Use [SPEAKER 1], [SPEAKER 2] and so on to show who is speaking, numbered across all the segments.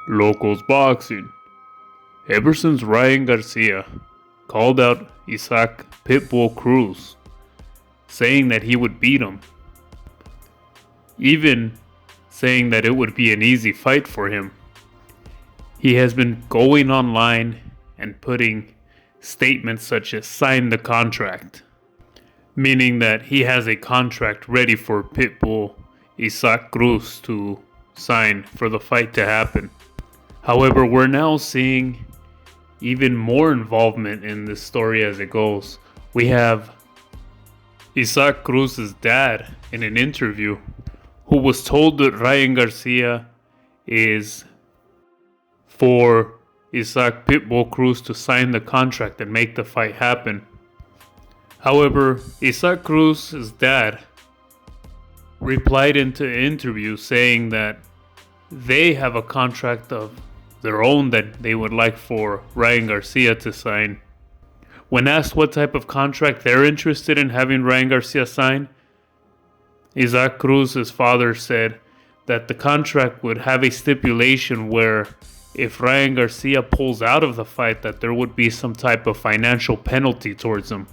[SPEAKER 1] Lokoz boxing. Ever since Ryan Garcia called out Isaac Pitbull Cruz, saying that he would beat him, even saying that it would be an easy fight for him, he has been going online and putting statements such as "sign the contract," meaning that he has a contract ready for Pitbull Isaac Cruz to sign for the fight to happen. However, we're now seeing even more involvement in this story as it goes. We have Isaac Cruz's dad in an interview who was told that Ryan Garcia is for Isaac Pitbull Cruz to sign the contract and make the fight happen. However, Isaac Cruz's dad replied into an interview saying that they have a contract of their own that they would like for Ryan Garcia to sign. When asked what type of contract they're interested in having Ryan Garcia sign, Isaac Cruz's father said that the contract would have a stipulation where if Ryan Garcia pulls out of the fight, that there would be some type of financial penalty towards him,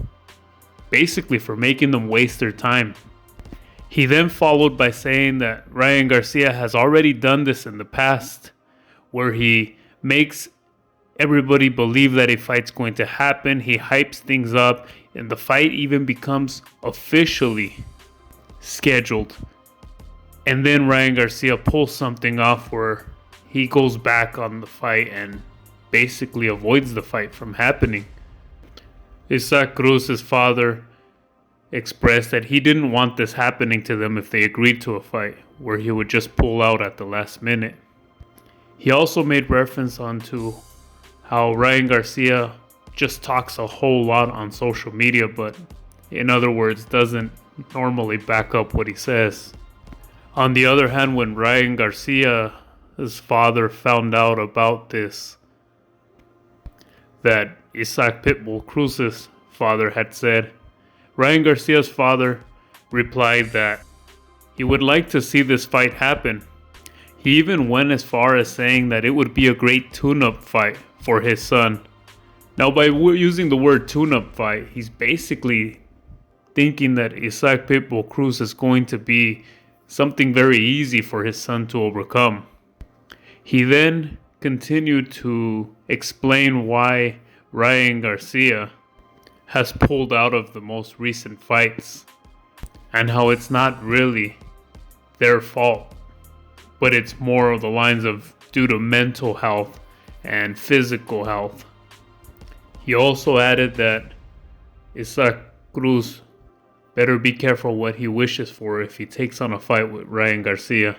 [SPEAKER 1] basically for making them waste their time. He then followed by saying that Ryan Garcia has already done this in the past, where he makes everybody believe that a fight's going to happen. He hypes things up, and the fight even becomes officially scheduled. And then Ryan Garcia pulls something off where he goes back on the fight and basically avoids the fight from happening. Isaac Cruz's father expressed that he didn't want this happening to them if they agreed to a fight, where he would just pull out at the last minute. He also made reference onto how Ryan Garcia just talks a whole lot on social media, but in other words, doesn't normally back up what he says. On the other hand, when Ryan Garcia's father found out about this, that Isaac Pitbull Cruz's father had said, Ryan Garcia's father replied that he would like to see this fight happen. He even went as far as saying that it would be a great tune-up fight for his son. Now, by using the word tune-up fight, he's basically thinking that Isaac Pitbull Cruz is going to be something very easy for his son to overcome. He then continued to explain why Ryan Garcia has pulled out of the most recent fights and how it's not really their fault, but it's more of the lines of due to mental health and physical health. He also added that Isaac Cruz better be careful what he wishes for if he takes on a fight with Ryan Garcia.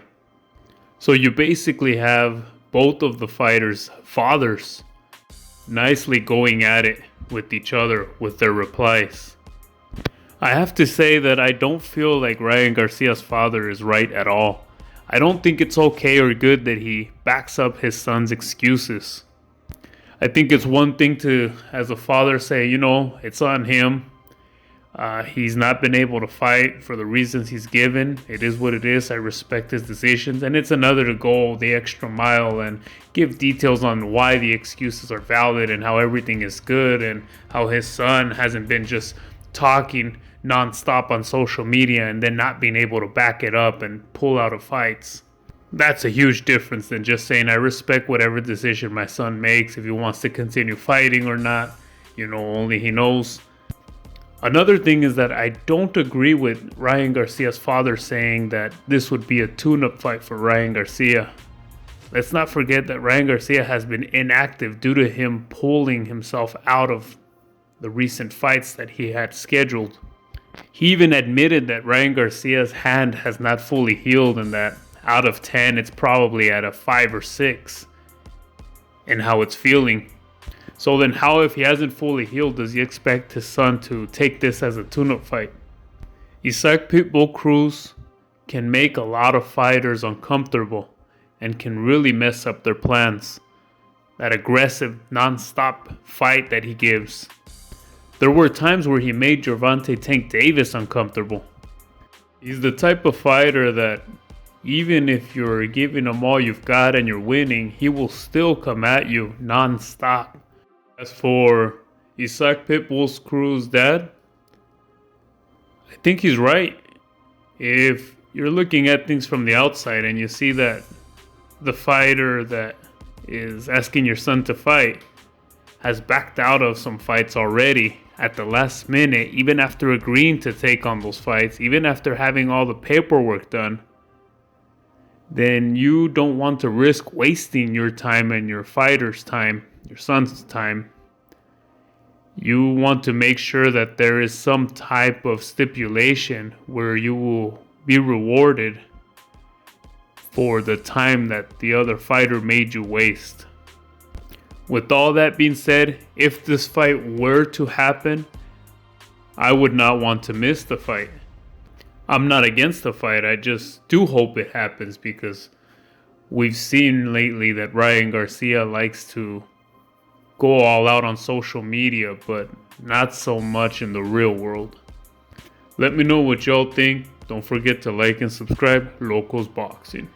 [SPEAKER 1] So you basically have both of the fighters' fathers nicely going at it with each other with their replies. I have to say that I don't feel like Ryan Garcia's father is right at all. I don't think it's okay or good that he backs up his son's excuses. I think it's one thing to, as a father, say, it's on him. He's not been able to fight for the reasons he's given. It is what it is. I respect his decisions. And it's another to go the extra mile and give details on why the excuses are valid and how everything is good and how his son hasn't been just talking nonstop on social media and then not being able to back it up and pull out of fights. That's a huge difference than just saying, I respect whatever decision my son makes. If he wants to continue fighting or not, only he knows. Another thing is that I don't agree with Ryan Garcia's father saying that this would be a tune-up fight for Ryan Garcia. Let's not forget that Ryan Garcia has been inactive due to him pulling himself out of the recent fights that he had scheduled. He even admitted that Ryan Garcia's hand has not fully healed and that out of 10, it's probably at a 5 or 6 in how it's feeling. So then how, if he hasn't fully healed, does he expect his son to take this as a tune-up fight? Isaac Pitbull Cruz can make a lot of fighters uncomfortable and can really mess up their plans. That aggressive, non-stop fight that he gives. There were times where he made Gervonta Tank Davis uncomfortable. He's the type of fighter that even if you're giving him all you've got and you're winning, he will still come at you non-stop. As for Isaac Pitbull Cruz Dad, I think he's right. If you're looking at things from the outside and you see that the fighter that is asking your son to fight has backed out of some fights already at the last minute, even after agreeing to take on those fights, even after having all the paperwork done, then you don't want to risk wasting your time and your fighter's time, your son's time. You want to make sure that there is some type of stipulation where you will be rewarded for the time that the other fighter made you waste. With all that being said, if this fight were to happen, I would not want to miss the fight. I'm not against the fight, I just do hope it happens, because we've seen lately that Ryan Garcia likes to go all out on social media, but not so much in the real world. Let me know what y'all think. Don't forget to like and subscribe. Lokoz Boxing.